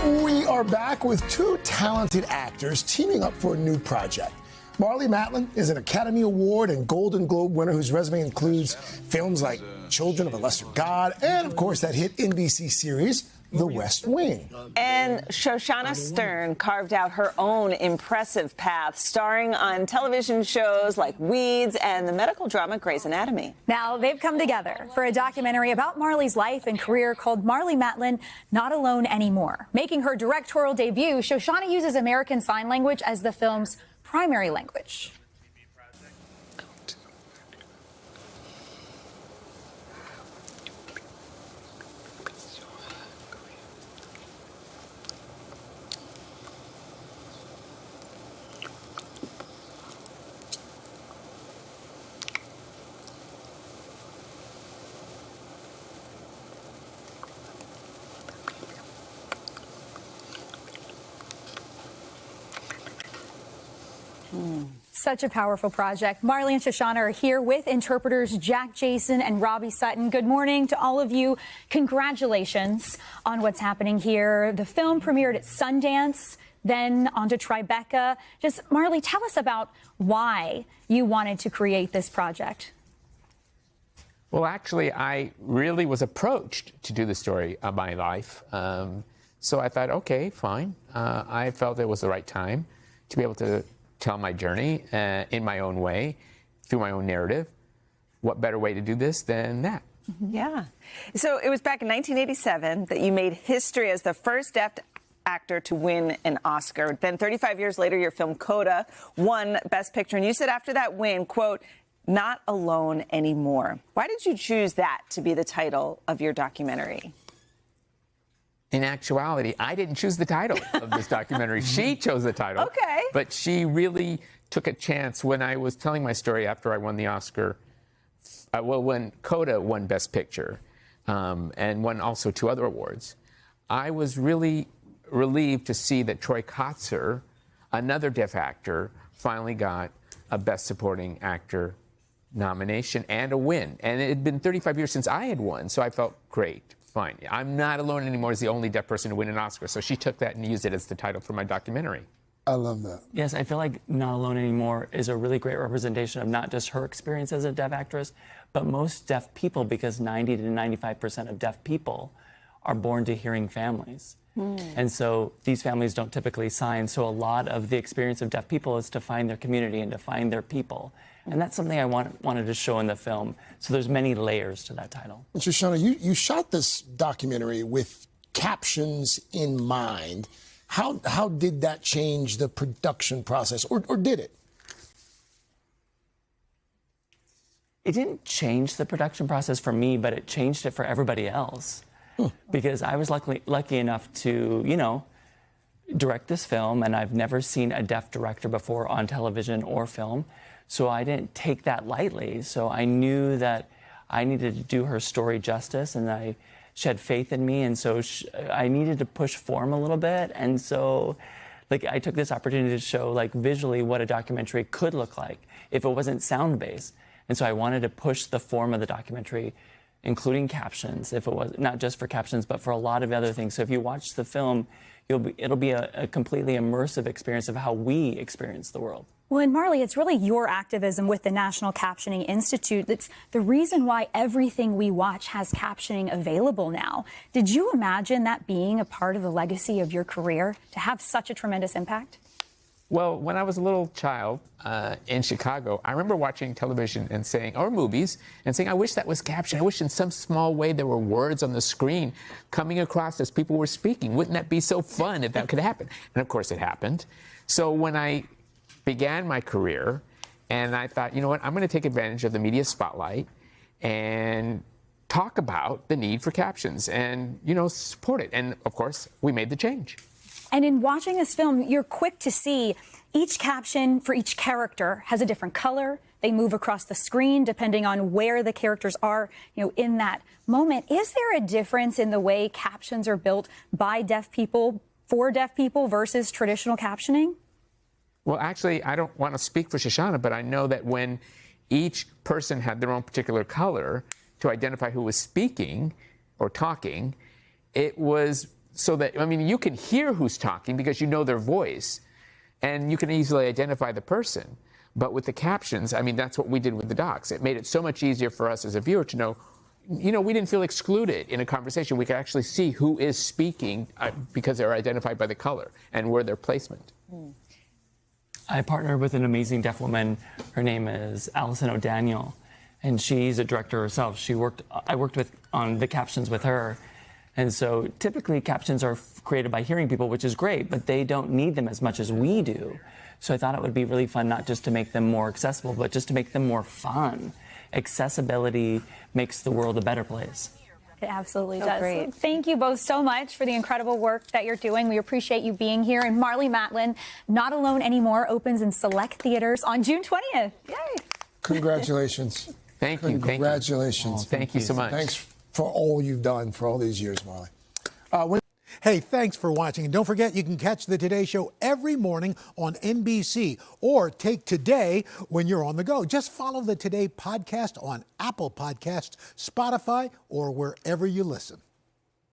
We are back with two talented actors teaming up for a new project. Marlee Matlin is an Academy Award and Golden Globe winner whose resume includes films like Children of a Lesser God and, of course, that hit NBC series, The West Wing. And Shoshannah Stern carved out her own impressive path, starring on television shows like Weeds and the medical drama Grey's Anatomy. Now, they've come together for a documentary about Marlee's life and career called Marlee Matlin, Not Alone Anymore. Making her directorial debut, Shoshannah uses American Sign Language as the film's primary language. Such a powerful project. Marlee and Shoshannah are here with interpreters Jack Jason and Robbie Sutton. Good morning to all of you. Congratulations on what's happening here. The film premiered at Sundance, then on to Tribeca. Just, Marlee, tell us about why you wanted to create this project. Well, actually, I really was approached to do the story of my life. So I thought, okay, fine. I felt it was the right time to be able to tell my journey in my own way, through my own narrative. What better way to do this than that? Yeah. So it was back in 1987 that you made history as the first deaf actor to win an Oscar. Then 35 years later, your film Coda won Best Picture. And you said after that win, quote, "Not alone anymore." Why did you choose that to be the title of your documentary? In actuality, I didn't choose the title of this documentary. She chose the title. Okay. But she really took a chance when I was telling my story after I won the Oscar. When Coda won Best Picture and won also 2 other awards, I was really relieved to see that Troy Kotsur, another deaf actor, finally got a Best Supporting Actor nomination and a win. And it had been 35 years since I had won, so I felt great. Fine. I'm Not Alone Anymore is the only deaf person to win an Oscar. So she took that and used it as the title for my documentary. I love that. Yes, I feel like Not Alone Anymore is a really great representation of not just her experience as a deaf actress, but most deaf people, because 90 to 95% of deaf people are born to hearing families. And so these families don't typically sign. So a lot of the experience of deaf people is to find their community and to find their people. And that's something I wanted to show in the film. So there's many layers to that title. Shoshannah, you shot this documentary with captions in mind. How did that change the production process, or did it? It didn't change the production process for me, but it changed it for everybody else. Because I was lucky enough to, direct this film, and I've never seen a deaf director before on television or film. So I didn't take that lightly. So I knew that I needed to do her story justice, and she had faith in me, and so I needed to push form a little bit. And so, I took this opportunity to show, visually what a documentary could look like if it wasn't sound-based. And so I wanted to push the form of the documentary, including captions, if it was not just for captions, but for a lot of other things. So if you watch the film, it'll be a completely immersive experience of how we experience the world. Well, and Marlee, it's really your activism with the National Captioning Institute that's the reason why everything we watch has captioning available now. Did you imagine that being a part of the legacy of your career, to have such a tremendous impact? Well, when I was a little child in Chicago, I remember watching television and saying, or movies, and saying, I wish that was captioned. I wish in some small way there were words on the screen coming across as people were speaking. Wouldn't that be so fun if that could happen? And of course it happened. So when I began my career, and I thought, you know what, I'm going to take advantage of the media spotlight and talk about the need for captions and, support it. And of course, we made the change. And in watching this film, you're quick to see each caption for each character has a different color. They move across the screen depending on where the characters are, in that moment. Is there a difference in the way captions are built by deaf people, for deaf people, versus traditional captioning? Well, actually, I don't want to speak for Shoshannah, but I know that when each person had their own particular color to identify who was speaking or talking, it was so that, I mean, you can hear who's talking because you know their voice, and you can easily identify the person. But with the captions, I mean, that's what we did with the docs. It made it so much easier for us as a viewer to know, we didn't feel excluded in a conversation. We could actually see who is speaking because they're identified by the color and where their placement. I partnered with an amazing deaf woman. Her name is Allison O'Daniel, and she's a director herself. I worked on the captions with her. And so typically captions are created by hearing people, which is great, but they don't need them as much as we do. So I thought it would be really fun, not just to make them more accessible, but just to make them more fun. Accessibility makes the world a better place. It absolutely So does. great. Thank you both so much for the incredible work that you're doing. We appreciate you being here. And Marlee Matlin, Not Alone Anymore, opens in select theaters on June 20th. Yay. Congratulations. Thank you. Congratulations. Oh, thank you so much. Thanks for all you've done for all these years, Marlee. Hey, thanks for watching. And don't forget, you can catch the Today Show every morning on NBC or take Today when you're on the go. Just follow the Today podcast on Apple Podcasts, Spotify, or wherever you listen.